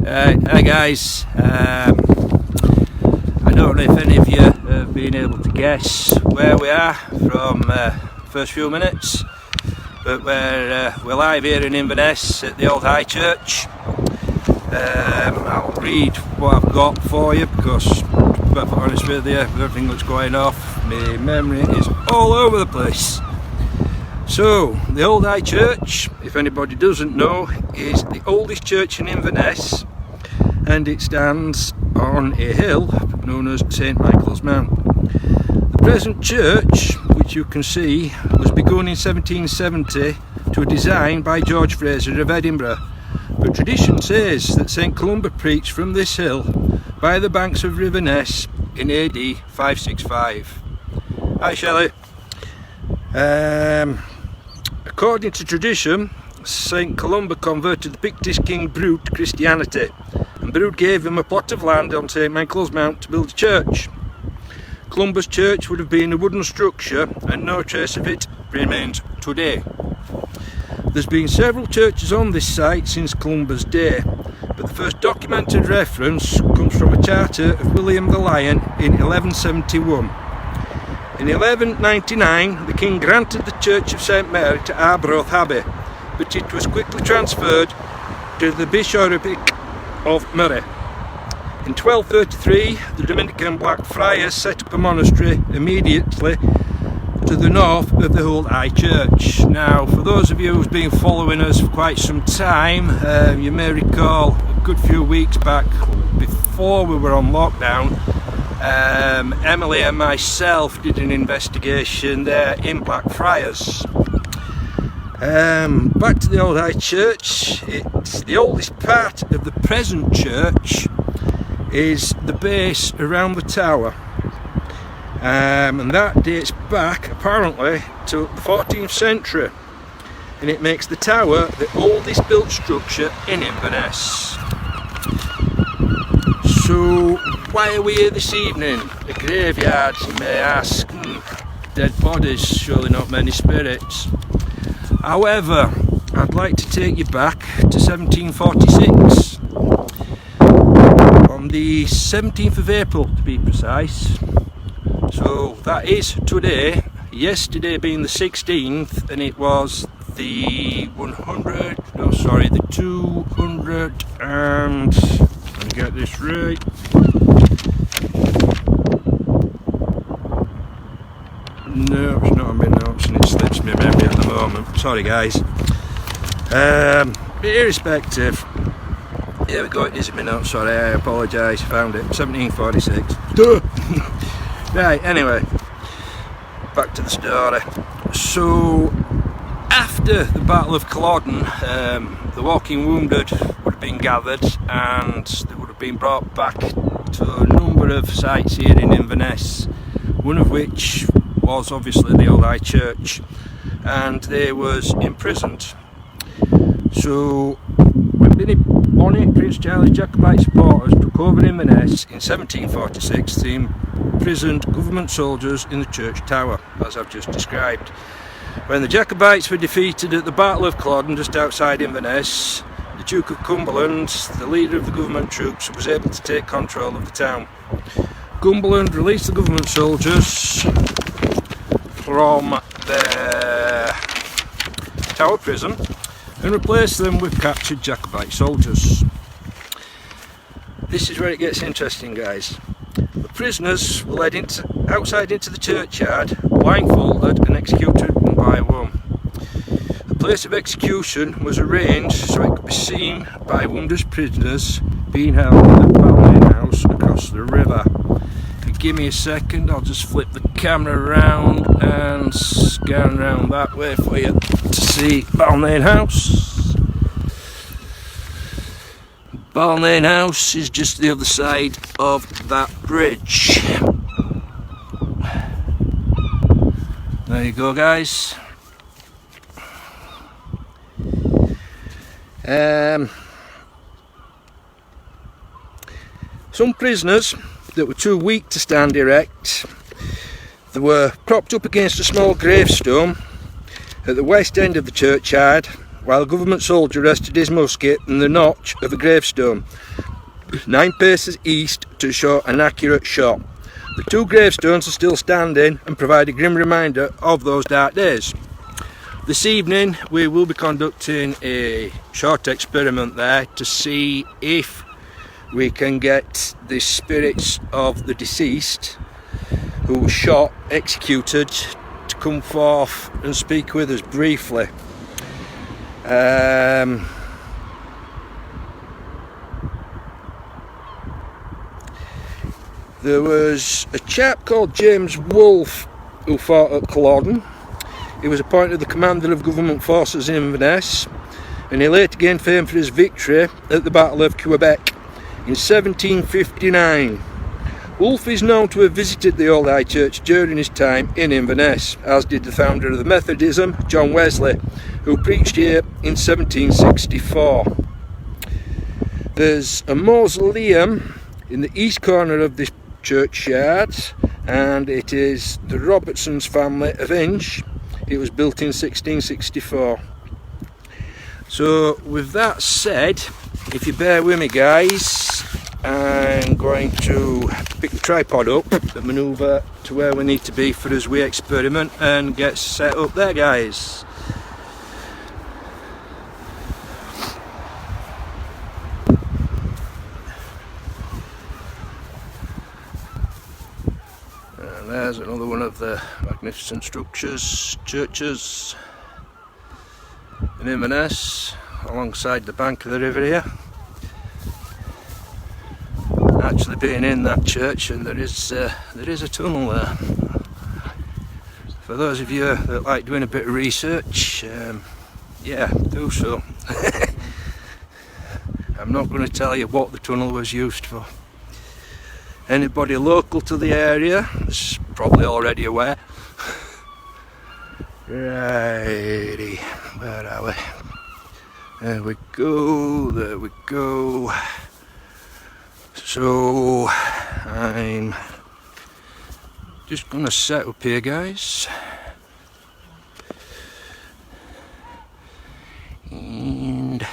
Hi guys, I don't know if any of you have been able to guess where we are from first few minutes, but we're live here in Inverness at the old High Church. I'll read what I've got for you because, to be perfectly honest with you, everything that's going off, my memory is all over the place. So, the old High Church, if anybody doesn't know, is the oldest church in Inverness, and it stands on a hill known as St Michael's Mount. The present church, which you can see, was begun in 1770 to a design by George Fraser of Edinburgh, but tradition says that St Columba preached from this hill by the banks of River Ness in AD 565. Hi Shelley. According to tradition, St Columba converted the Pictish king Brute to Christianity, and Brute gave him a plot of land on St Michael's Mount to build a church. Columba's church would have been a wooden structure, and no trace of it remains today. There's been several churches on this site since Columba's day, but the first documented reference comes from a charter of William the Lion in 1171. In 1199, the king granted the Church of St Mary to Arbroath Abbey, but it was quickly transferred to the bishopric of Murray. In 1233, the Dominican Black Friars set up a monastery immediately to the north of the old High Church. Now, for those of you who've been following us for quite some time, you may recall a good few weeks back, before we were on lockdown, Emily and myself did an investigation there in Blackfriars. Back to the old High Church. It's the oldest part of the present church is the base around the tower, and that dates back apparently to the 14th century, and it makes the tower the oldest built structure in Inverness. So why are we here this evening? A graveyard, you may ask. Dead bodies, surely not many spirits. However, I'd like to take you back to 1746. On the 17th of April to be precise. So that is today, yesterday being the 16th, and it was the 200 and, let me get this right, no, it's not on my notes and it slips me memory at the moment, sorry guys. Irrespective, here we go, it is in my notes, sorry, I apologise, found it, 1746. Right, anyway, back to the story. So, after the Battle of Culloden, the walking wounded would have been gathered and they would have been brought back to a number of sites here in Inverness, one of which was obviously the old High Church, and they was imprisoned. So when Bonnie, Prince Charles' Jacobite supporters took over Inverness in 1746, they imprisoned government soldiers in the church tower, as I've just described. When the Jacobites were defeated at the Battle of Culloden just outside Inverness, the Duke of Cumberland, the leader of the government troops, was able to take control of the town. Cumberland released the government soldiers from their tower prison and replaced them with captured Jacobite soldiers. This is where it gets interesting, guys. The prisoners were led outside into the churchyard, blindfolded and executed one by one. The place of execution was arranged so it could be seen by wounded prisoners being held at Balmain House across the river. If you give me a second, I'll just flip the camera around and scan around that way for you to see Balmain House. Balmain House is just the other side of that bridge. There you go, guys. Some prisoners that were too weak to stand erect, they were propped up against a small gravestone at the west end of the churchyard, while a government soldier rested his musket in the notch of a gravestone 9 paces east to show an accurate shot. The 2 gravestones are still standing and provide a grim reminder of those dark days. This evening we will be conducting a short experiment there to see if we can get the spirits of the deceased who was shot, executed, to come forth and speak with us briefly. There was a chap called James Wolfe who fought at Culloden. He was appointed the commander of government forces in Inverness, and he later gained fame for his victory at the Battle of Quebec in 1759. Wolfe is known to have visited the old High Church during his time in Inverness, as did the founder of the Methodism, John Wesley, who preached here in 1764. There's a mausoleum in the east corner of this churchyard, and it is the Robertson's family of Inch. It was built in 1664. So with that said, if you bear with me guys, I'm going to pick the tripod up and manoeuvre to where we need to be for as we experiment and get set up there guys. And there's another one of the magnificent churches in Inverness, alongside the bank of the river here. Actually been in that church, and there is a tunnel there. For those of you that like doing a bit of research, yeah, do so. I'm not going to tell you what the tunnel was used for. Anybody local to the area is probably already aware. Righty, where are we? There we go, there we go. So I'm just gonna set up here guys, and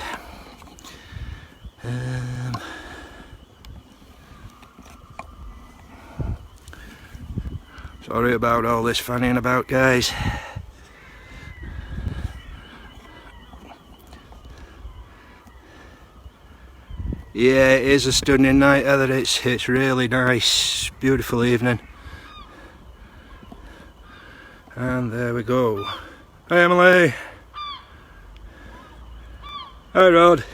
sorry about all this fanning about guys. Yeah, it is a stunning night, Heather. It's really nice, beautiful evening. And there we go. Hi Emily. Hi Rod.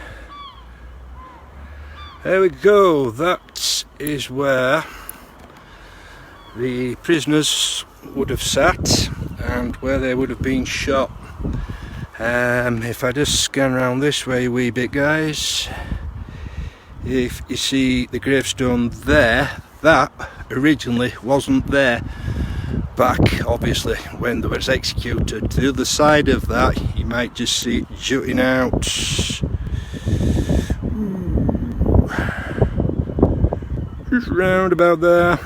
There we go. That is where the prisoners would have sat and where they would have been shot. If I just scan around this way a wee bit guys, if you see the gravestone there, that originally wasn't there back obviously when they was executed. The other side of that you might just see it jutting out just round about there.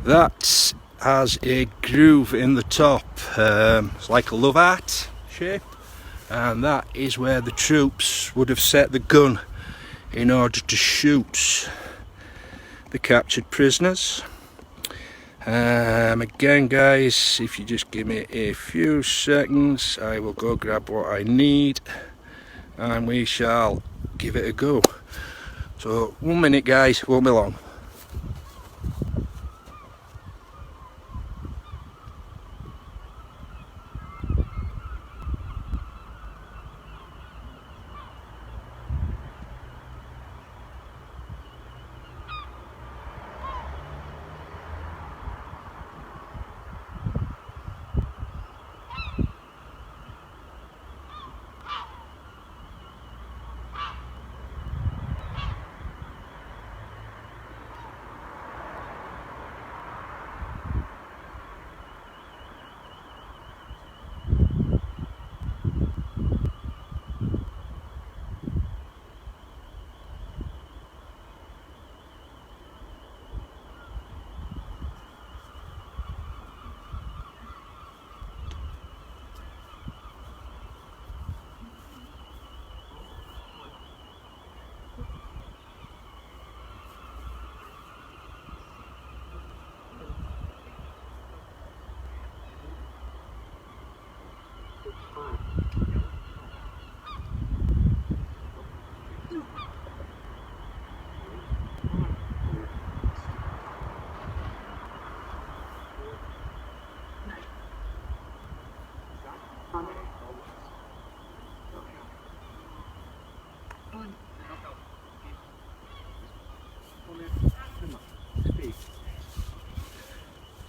That has a groove in the top, it's like a love heart shape, and that is where the troops would have set the gun in order to shoot the captured prisoners. Again guys, if you just give me a few seconds, I will go grab what I need and we shall give it a go. So 1 minute guys, won't be long.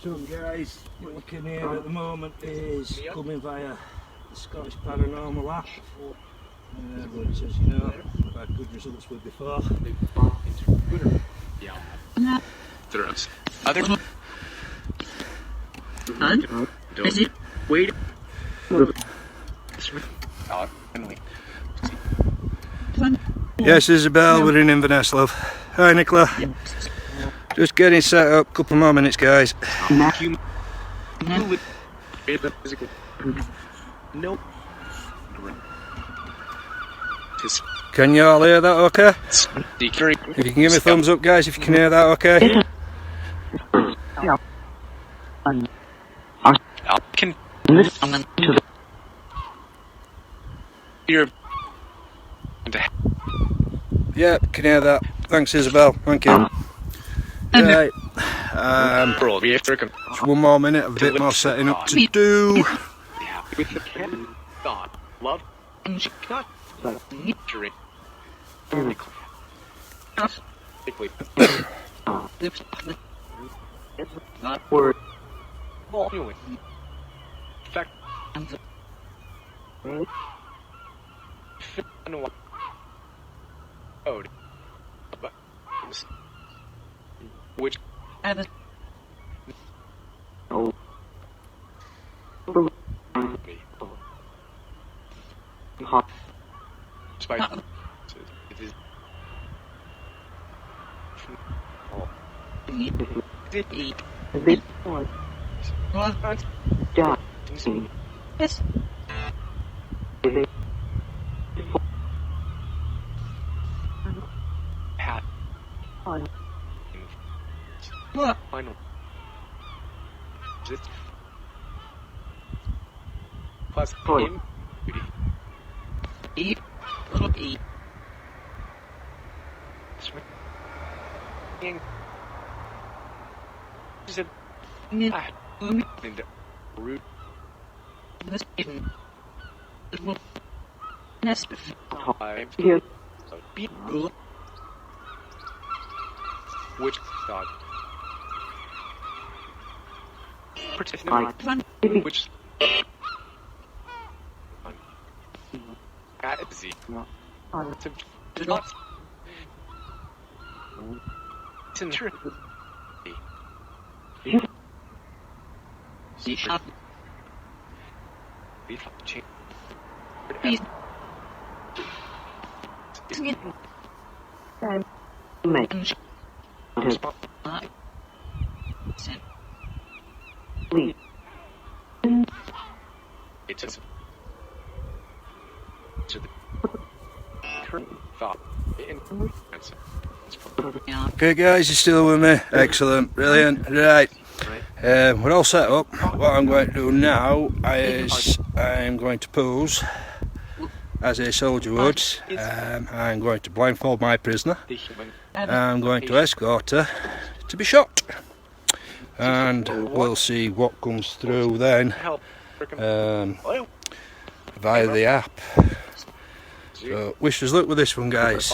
So guys, what we're looking here at the moment is coming via the Scottish Paranormal app, which, as you know, I've had good results with before. Yes, Isabel, we're in Inverness, love. Hi, Nicola. Just getting set up. Couple more minutes, guys. Can you all hear that okay? If you can give me a thumbs up, guys, if you can hear that okay. Yeah, can hear that. Thanks, Isabel. Thank you. Right. One more minute, a bit more setting up to do. Which final plus in E swinging is it in the root nest here so be which dog which at Z to not it just to the current thought in Okay, guys, you're still with me. Excellent, brilliant. Right, we're all set up. What I'm going to do now is I'm going to pose as a soldier would. I'm going to blindfold my prisoner. I'm going to escort her to be shot, and we'll see what comes through then via the app. So wish us luck with this one, guys.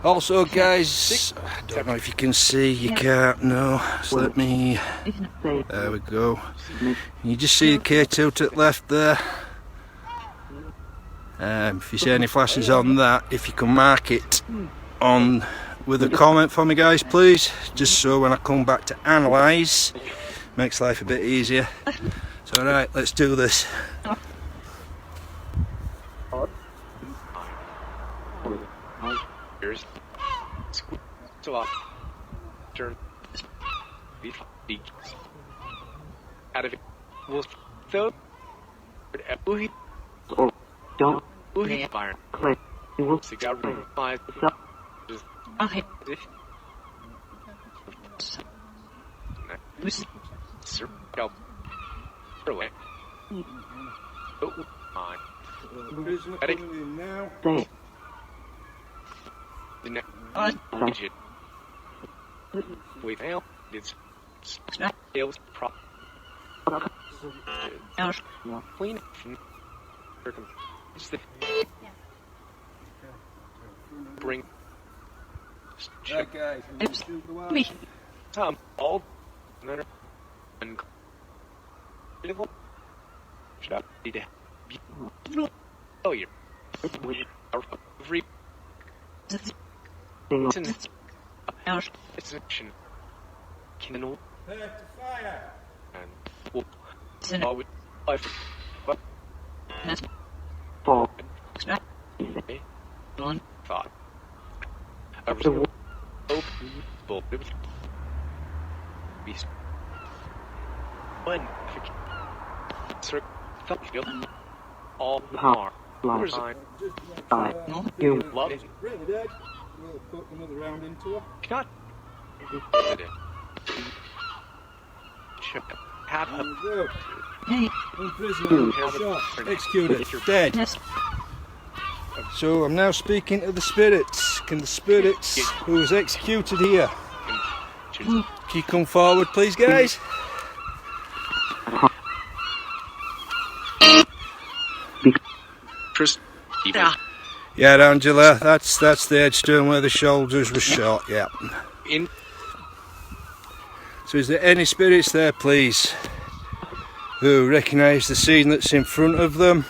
Also, guys, I don't know if you can see, you can't, no, so let me, there we go. You just see the K2 to the left there. If you see any flashes on that, if you can mark it on with a comment for me, guys, please, just so when I come back to analyse, makes life a bit easier. So right, let's do this. Turn out of it will so don't fire you will six out five okay circle away now the next digit we fail it's sales prop clean bring Right, guys, I'm going to shoot the wire. Tom all and should I be to oh you every it's action can Fire! and well life thought I was beast one all are resign love Ready, Dad? We'll put another round into her. cannot have There a we go. One prisoner, shot, executed, dead. So I'm now speaking to the spirits. Can the spirits who was executed here, can you come forward please, guys? Yeah, Angela, that's the headstone where the shoulders were shot, yeah. in So is there any spirits there please who recognise the scene that's in front of them,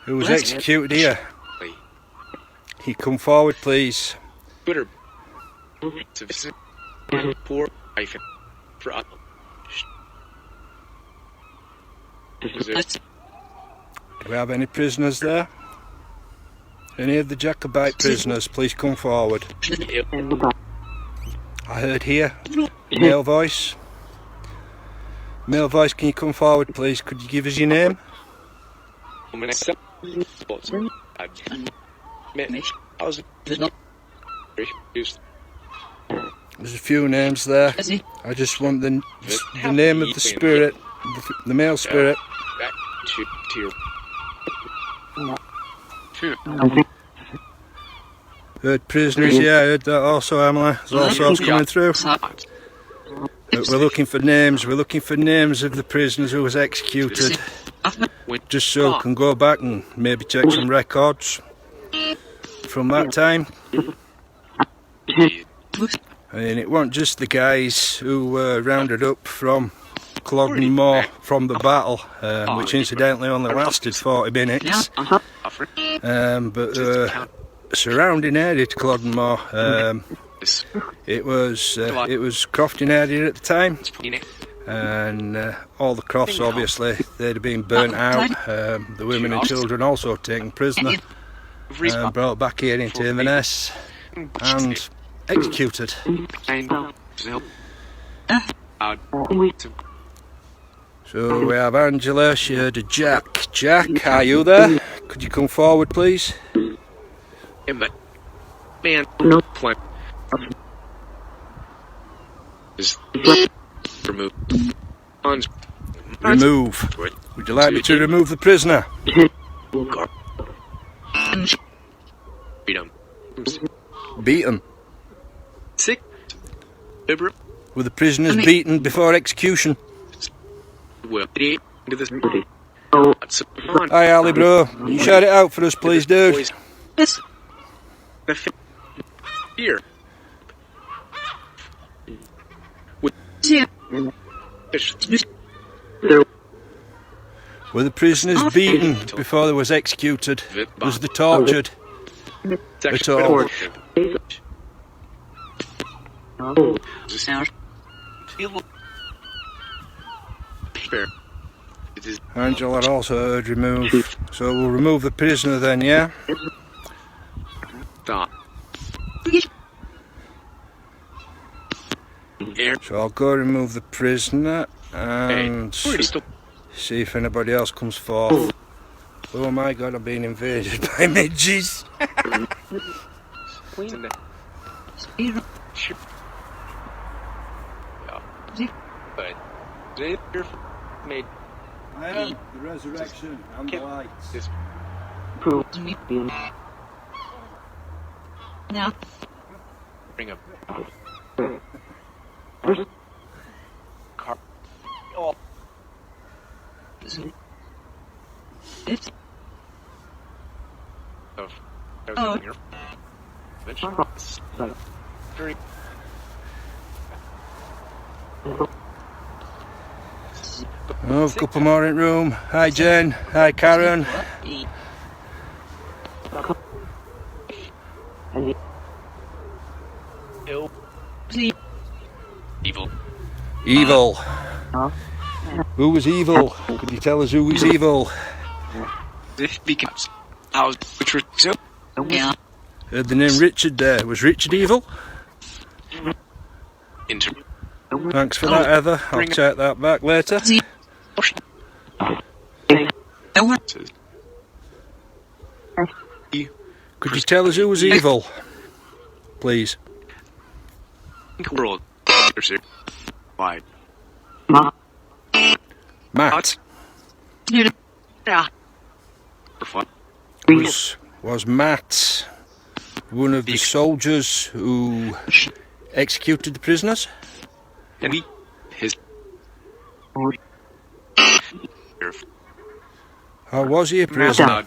who was executed here? Can you come forward please? Twitter to visit poor life for us. Do we have any prisoners there? Any of the Jacobite prisoners, please come forward. I heard here, male voice. Male voice, can you come forward please? Could you give us your name? There's a few names there. I just want the name of the spirit, the male spirit. Back to your Heard prisoners, yeah, I heard that also, Emily. There's all sorts coming through. We're looking for names. We're looking for names of the prisoners who was executed. Just so we can go back and maybe check some records from that time. And it wasn't just the guys who were rounded up from Culloden Moor from the battle, which incidentally only lasted 40 minutes. But surrounding area to Culloden Moor, it was crofting area at the time, and all the crofts obviously they'd have been burnt out. The women and children also taken prisoner, brought back here into Inverness and executed. So we have Angela, she heard a Jack. Jack, are you there? Could you come forward please? Man, no plan. Is remove. Remove. Would you like me to remove the prisoner? Beat him. Sick. Were the prisoners beaten before execution? Hi Ali bro, you shout it out for us please dude. Here. Were the prisoners beaten before they was executed? Was they tortured at all? Angela also heard remove, so we'll remove the prisoner then, yeah? So I'll go remove the prisoner and see if anybody else comes forth. Oh my god, I'm being invaded by midges. I am the resurrection and the lights. Now. Bring up. Car. Oh. Oh, a couple more in room. Hi Jen, hi Karen. Evil. Evil. Who was evil? Could you tell us who was evil? This becomes our Richard. So, yeah. Heard the name Richard there. Was Richard evil? Thanks for that, Heather. I'll take that back later. Could you tell us who was evil? Please. World. Wide. Matt. Was Matt one of the soldiers who executed the prisoners? And his. Or was he a prisoner?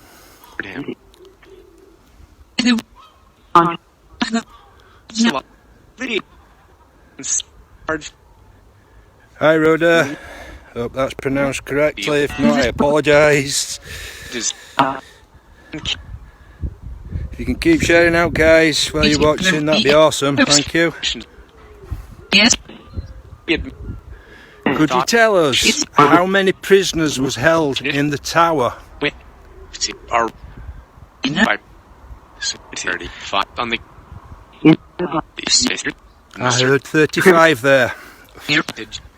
Hi Rhoda, hope that's pronounced correctly, if not I apologise. If you can keep sharing out guys while you're watching, that'd be awesome, thank you. Yes. Could you tell us how many prisoners was held in the tower? I heard 35 there. Is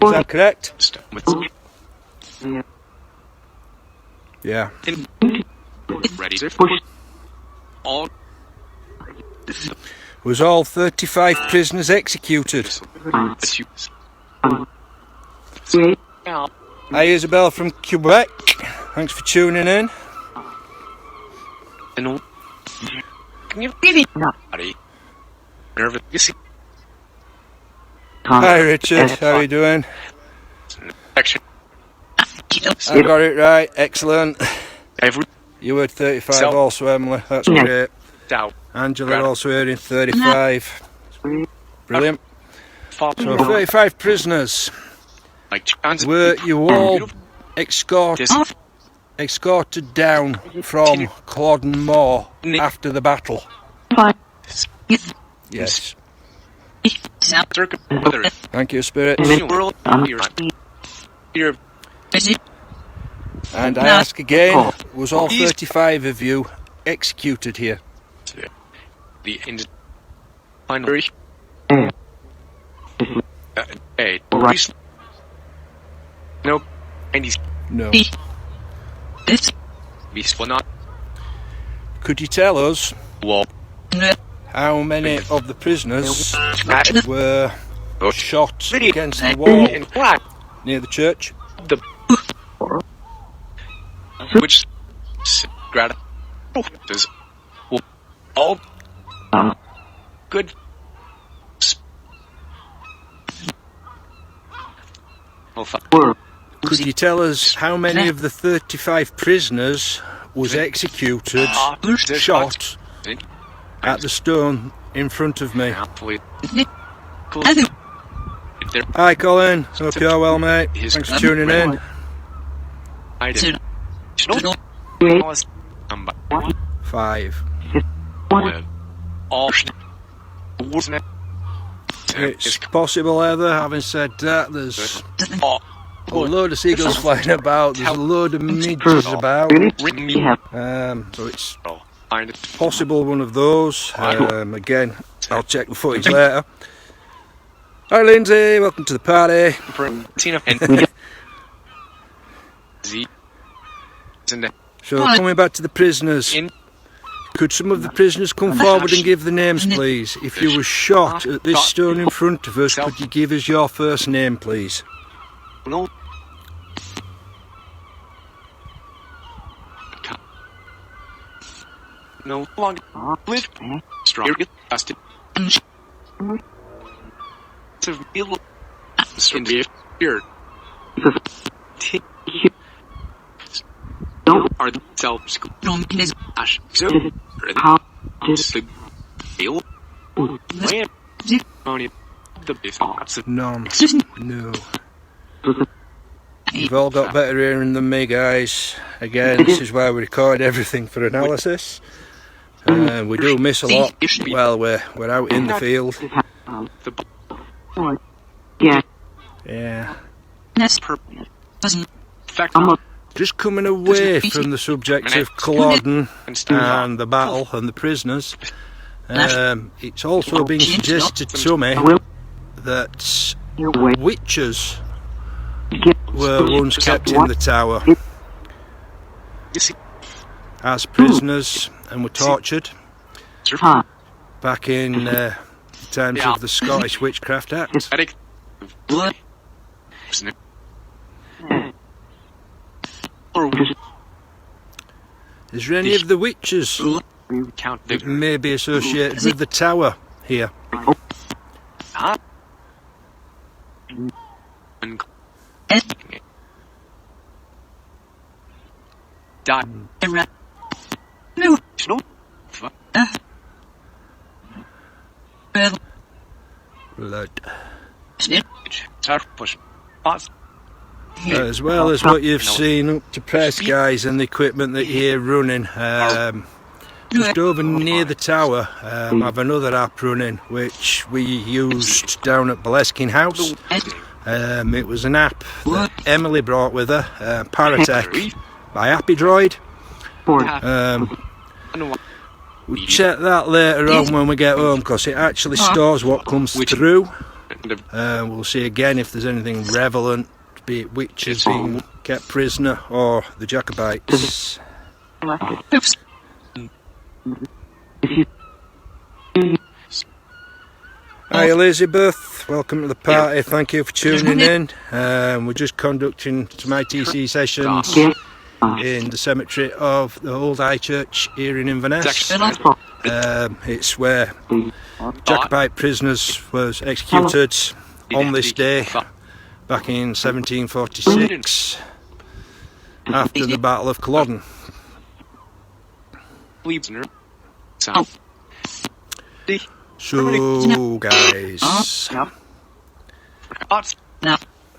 that correct? Yeah. Was all 35 prisoners executed? Hi Isabel from Quebec. Thanks for tuning in. Hi Richard, how are you doing? I got it right, excellent. You heard 35 also, Emily, that's great. Angela also hearing 35. Brilliant. So 35 prisoners. Were you all escorted down from Culloden Moor after the battle? Yes. Thank you, Spirit. And I ask again, was all 35 of you executed here? No. No. Could you tell us how many of the prisoners were shot against the wall near the church? Which does all good. Could you tell us how many of the 35 prisoners was executed, shot, at the stone in front of me? Hi Colin, hope you're well mate, thanks for tuning in. 5. It's possible, Heather. Having said that, there's a load of seagulls flying about, there's a load of midges about, so it's possible one of those. Again, I'll check the footage later. Hi Lindsay, welcome to the party. So coming back to the prisoners, could some of the prisoners come forward and give the names please? If you were shot at this stone in front of us, could you give us your first name please? No longer live strong busted to real here are themselves so Only the thoughts of None. No. You've all got better hearing than me, guys. Again, this is why we record everything for analysis. We do miss a lot while we're out in the field. the Yeah. Ness. fact Just coming away from the subject of Culloden and the battle and the prisoners, it's also been suggested to me that witches were once kept in the tower as prisoners and were tortured back in the times of the Scottish Witchcraft Act. blood. Is there any of the witches Count that may be associated with the tower here? Blood. As well as what you've seen up to press, guys, and the equipment that you're running, just over near the tower I have another app running which we used down at Boleskine House. It was an app that Emily brought with her, Paratech by Happy Droid. We'll check that later on when we get home, because it actually stores what comes through. We'll see again if there's anything relevant, be it witches being kept prisoner or the Jacobites. Hi Elizabeth, welcome to the party, thank you for tuning in. We're just conducting some ITC sessions in the cemetery of the Old High Church here in Inverness. It's where Jacobite prisoners was executed on this day back in 1746 after the Battle of Culloden. So guys, a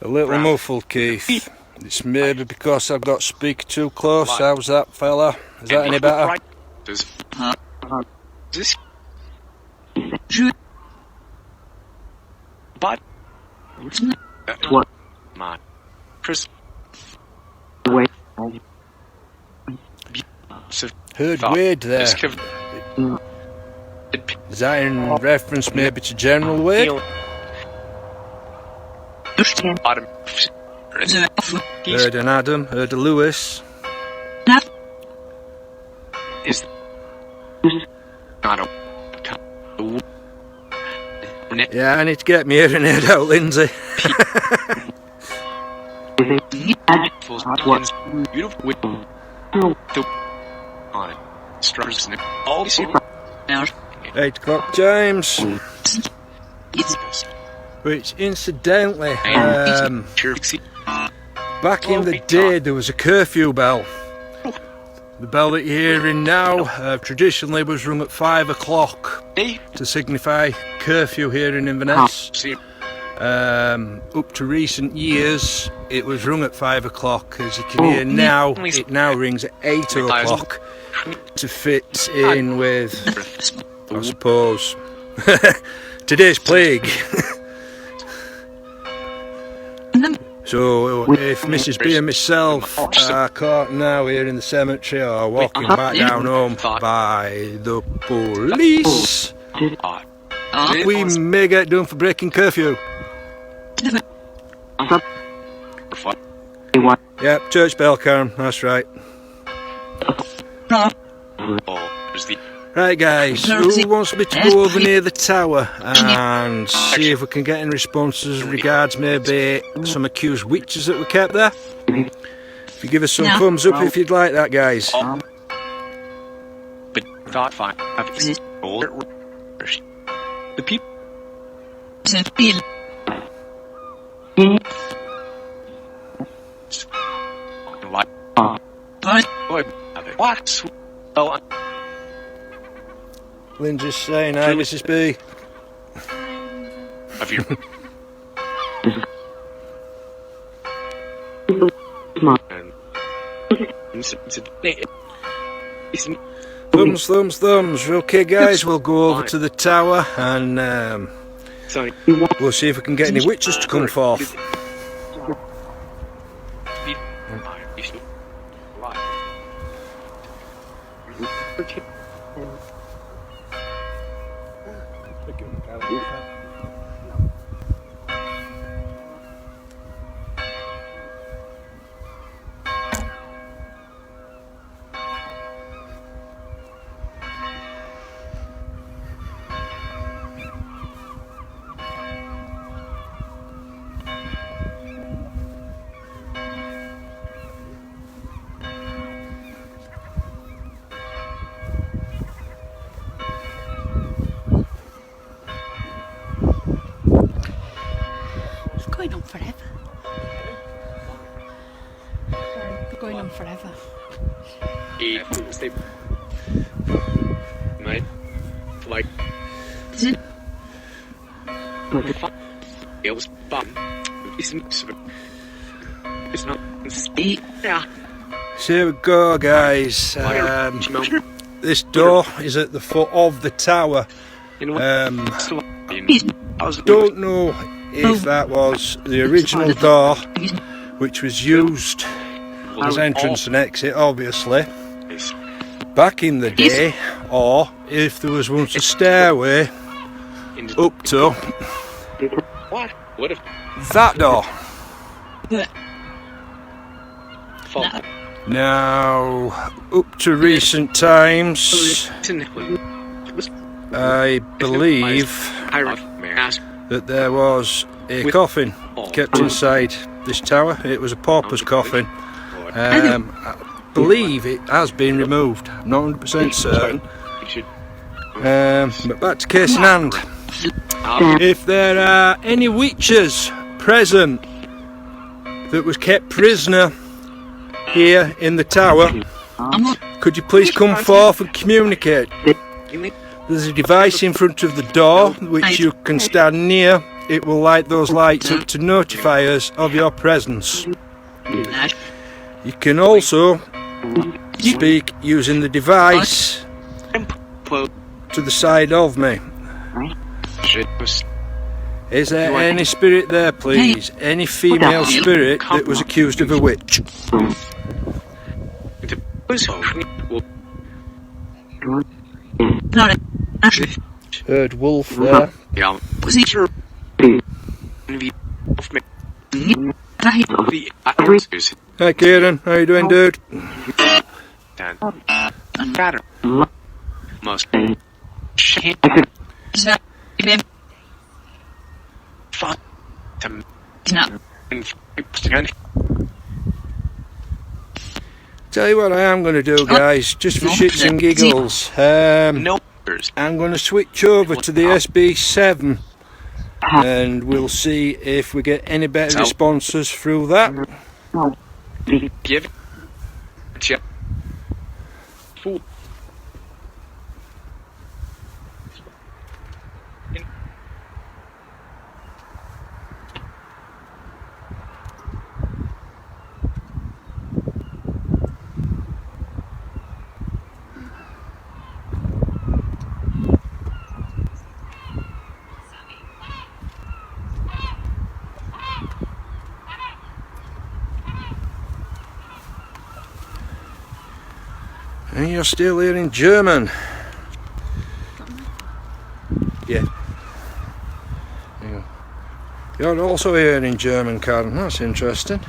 little muffled, Keith. It's maybe because I've got speaker too close. How's that, fella? Is that any better? But what? My Chris. Heard Wade there. Is that in reference maybe to General Wade? Heard an Adam, heard a Lewis. Is not a Yeah, I need to get my hearing aid out, Lindsay. Now. 8 o'clock, James. Which, incidentally, back in the day there was a curfew bell. The bell that you're hearing now traditionally was rung at 5 o'clock to signify curfew here in Inverness. Up to recent years it was rung at 5 o'clock. As you can hear now, it now rings at 8 o'clock to fit in with, I suppose, today's plague. So if Mrs. B and myself are caught now here in the cemetery or walking back down home by the police, we may get done for breaking curfew. Yep, church bell, Karen, that's right. Right guys, who wants me to go over near the tower and see if we can get any responses regards maybe some accused witches that were kept there? If you give us some thumbs up if you'd like that, guys. But thought fine. The people. What? Oh. Lindsay's saying hi, Mrs. B. of your Thumbs. Okay guys, we'll go over to the tower and we'll see if we can get any witches to come forth. Going on forever. Going on forever. Mate, like Is it was fun. It's not. Yeah. So here we go guys, this door is at the foot of the tower. Don't know if that was the original door which was used as entrance and exit obviously back in the day, or if there was once a stairway up to What? What if that door. fall? Now up to recent times I believe that there was a coffin kept inside this tower. It was a pauper's coffin. I believe it has been removed. I'm not 100% certain. But back to case in hand. If there are any witches present that was kept prisoner here in the tower, could you please come forth and communicate? There's a device in front of the door which you can stand near. It will light those lights up to notify us of your presence. You can also speak using the device to the side of me. Is there any spirit there, please? Any female spirit that was accused of a witch? Heard wolf there. Hi Kieran, how you doing dude? Tell you what I am going to do guys, just for shits and giggles, I'm going to switch over to the SB7 and we'll see if we get any better responses through that. Give And you're still hearing German. Yeah. You're also hearing German, Karen. That's interesting.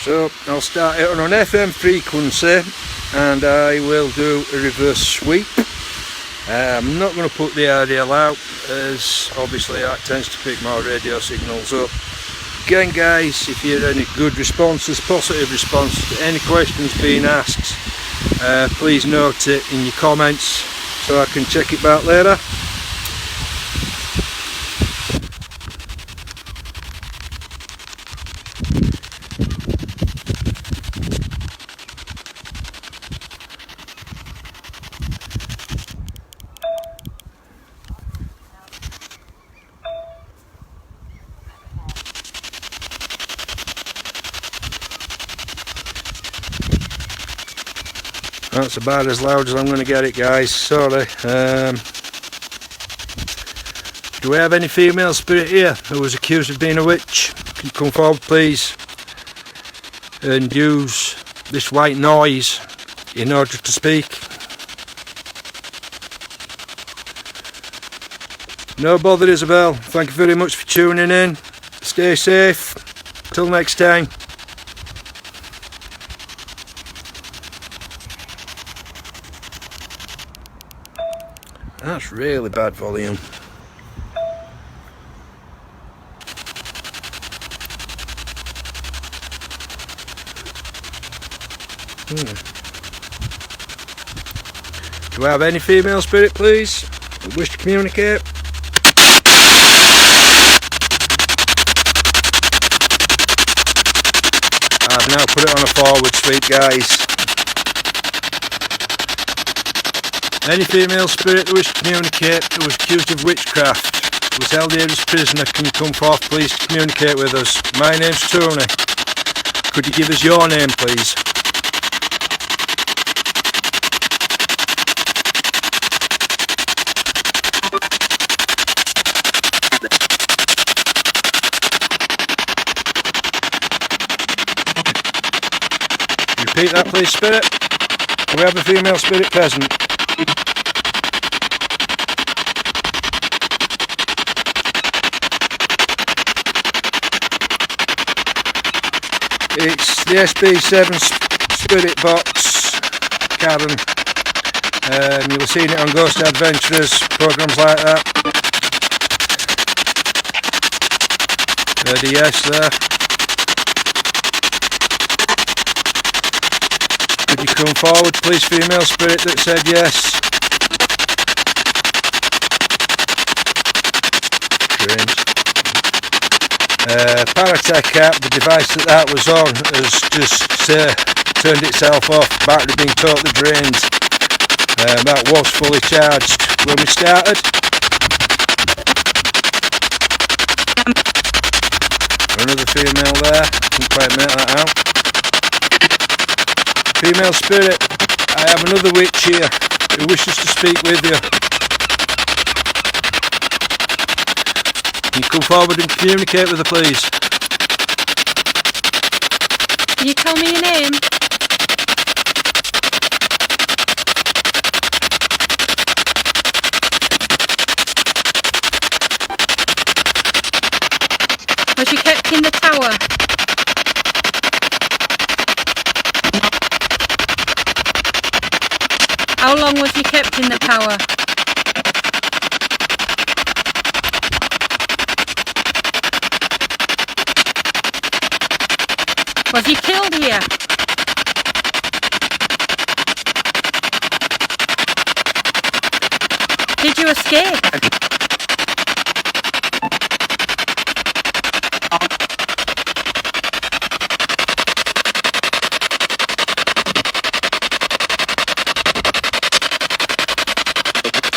So I'll start it on an FM frequency and I will do a reverse sweep. I'm not going to put the RDL out as obviously that tends to pick more radio signals up. Again guys, if you have any good responses, positive responses to any questions being asked, please note it in your comments so I can check it back later. That's about as loud as I'm going to get it, guys. Sorry. Do we have any female spirit here who was accused of being a witch? Can you come forward, please, and use this white noise in order to speak? No bother, Isabel. Thank you very much for tuning in. Stay safe. Till next time. That's really bad volume. Do I have any female spirit, please, who wish to communicate? I've now put it on a forward sweep, guys. Any female spirit who wish to communicate who was accused of witchcraft, was held here as prisoner, can you come forth, please, to communicate with us? My name's Tony. Could you give us your name, please? Repeat that, please, spirit. Do we have a female spirit present? It's the SB7 Spirit Box, Karen. You'll have seen it on Ghost Adventurers, programmes like that. The yes there. Could you come forward, please, female spirit that said yes? Strange. Paratech app, the device that was on, has just turned itself off. Battery being totally drained. That was fully charged when we started. Another female there, couldn't quite make that out. Female spirit, I have another witch here who wishes to speak with you. Can you come forward and communicate with her, please? Can you tell me your name? Was she kept in the tower? How long was you kept in the tower? Was he killed here? Did you escape?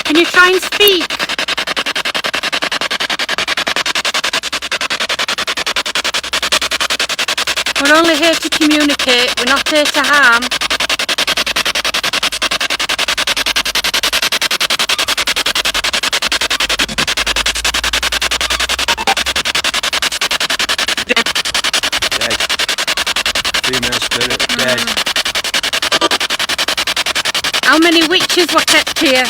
Can you try and speak? We're only here to communicate, we're not here to harm. Dead. Female spirit, dead. How many witches were kept here?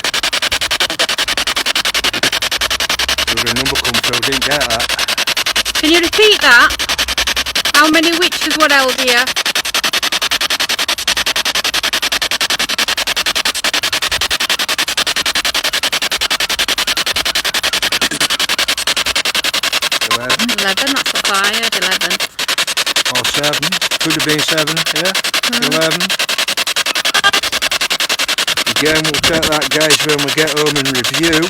There was a number come through, didn't get that. Can you repeat that? How many witches were held here? Eleven. 11, that's what I heard, 11. Or 7. Could have been 7, yeah. 11. Again, we'll check that, guys, when we get home and review.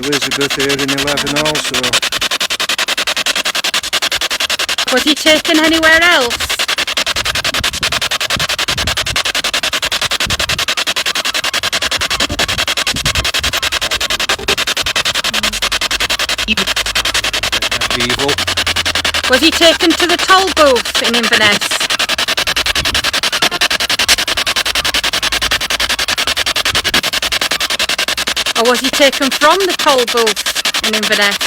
Elizabeth here in 11 also. Was he taken anywhere else? Evil. Was he taken to the toll booth in Inverness? Or was he taken from the toll booth in Inverness?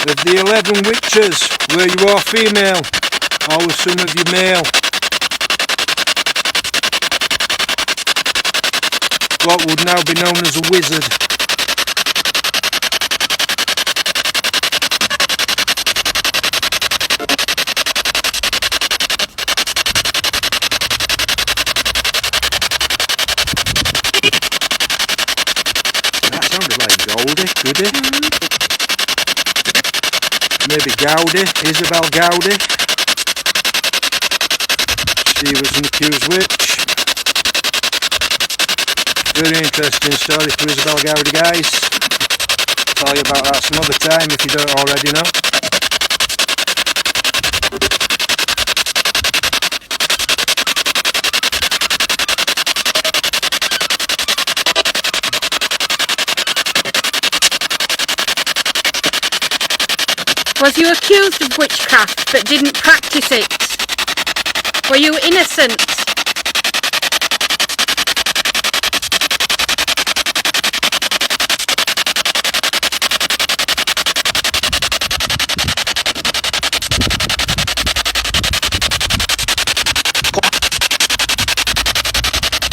Of the 11 witches, were you all female, or were some of you male? What would now be known as a wizard? That sounded like Goldie, Goody. Maybe Gowdy, Isabel Gowdy. She was an accused witch. Very interesting story for Isabel Gowdy, guys. Tell you about that some other time if you don't already know. Was you accused of witchcraft but didn't practice it? Were you innocent?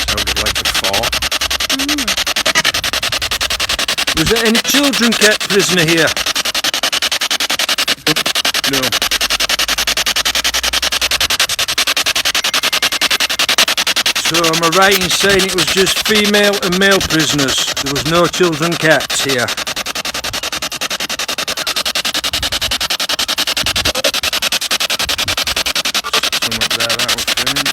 Sounded like a fall. Was there any children kept prisoner here? No. So am I right in saying it was just female and male prisoners? There was no children kept here? Something there, that was strange.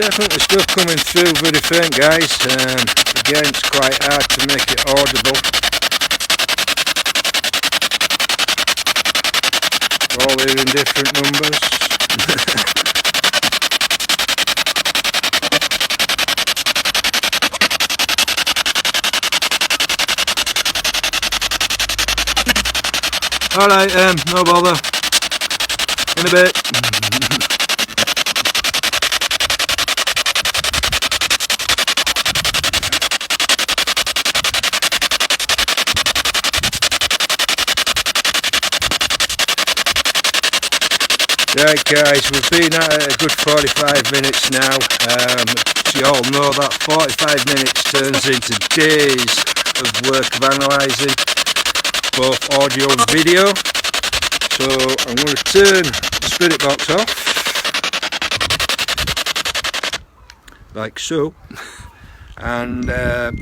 Definitely stuff coming through very faint, guys. Again, it's quite hard to make it audible. All hearing different numbers. Alright, no bother. In a bit. Right guys, we've been at it a good 45 minutes now. As you all know, that 45 minutes turns into days of work of analysing both audio and video. So I'm going to turn the spirit box off, like so. And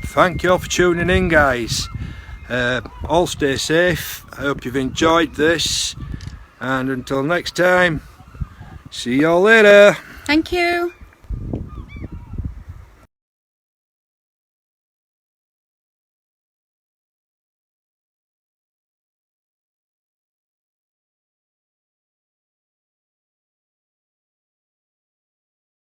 thank you all for tuning in, guys. All stay safe. I hope you've enjoyed this. And until next time, see y'all later. Thank you.